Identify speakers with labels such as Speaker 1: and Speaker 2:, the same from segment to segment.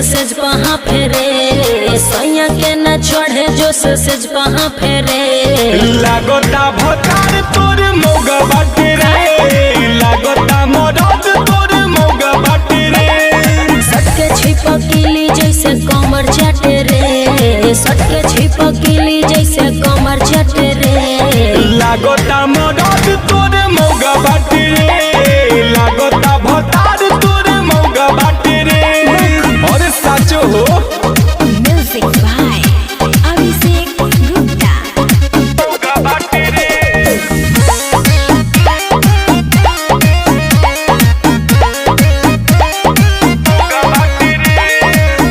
Speaker 1: सेज पहा फेरे सैया के न चढ़े जो सेज पहा फेरे
Speaker 2: लागता भतार तोर मोगा बाटे रे लागता मरद तोर मोगा बाटे रे
Speaker 1: सटके छिपकली जैसे कमर चाटे रे सटके छिपकली जैसे कमर चाटे रे
Speaker 2: लागता मरद तोर मोगा बाटे रे लागता भतार तोर मोगा बाटे रे अरे साचो हो
Speaker 1: म्यूजिक बाय अभिषेक गुप्ता
Speaker 2: मोगा बाटे रे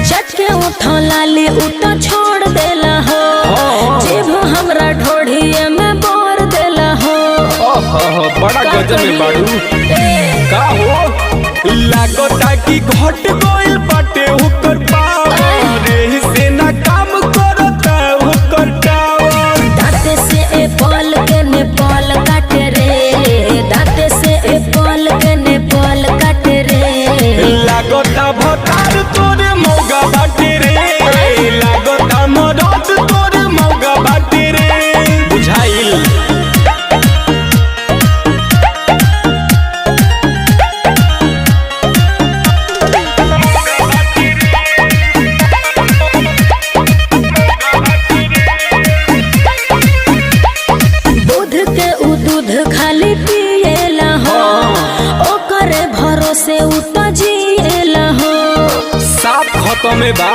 Speaker 1: चटके उठो लाली उठो छोड़ देला हो जीभ हमरा ढोढ़िए में बोर देला हो
Speaker 2: बड़ा गजब में बाड़ू का हो लागता कि घट गइल बाटे हुकर पावर एही से ना काम करता हुकर टावर
Speaker 1: दांते से एप्पल के नेपाल काटे रे दांते से एप्पल के नेपाल काटे रे
Speaker 2: लागता भतार तोरे मौगा बाटे रे लागता मरद तोरे मौगा बाटे रे बुझाइल
Speaker 1: दूध के उ दूध खाली पिएला हो ओकरे भरोसे उ तो जिएला हो
Speaker 2: साफ खत्म में बा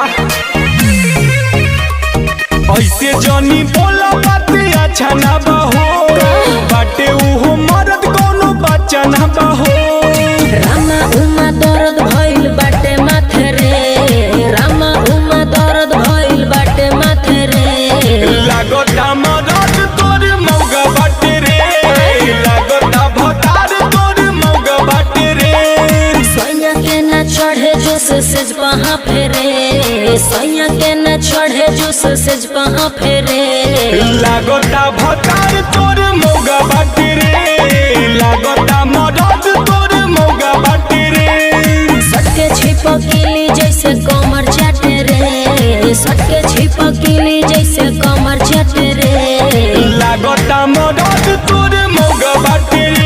Speaker 2: ऐसे जनी बोला बात अच्छा ना बहो बाटे उहो मरद कोनो बच्चा ना बहो
Speaker 1: रामा उमा दर्द भइल बाटे माथे रे रामा उमा दर्द भइल बाटे माथे रे
Speaker 2: लागता मरद तोर मौगा बाटे रे लागता भतार तोर मौगा बाटे रे
Speaker 1: सैया के न चढ़े जो सेज पहा फेरे सैया के न चढ़े जो सेज पहा फेरे
Speaker 2: लागता भतार तोर मौगा बाटे रे लागता मरद तोर मौगा बाटे रे
Speaker 1: सटके छिपकली जैसे कमर चाटे रे सटके छिपकली जैसे कमर चाटे रे
Speaker 2: लागता मरद तोर मौगा बाटे रे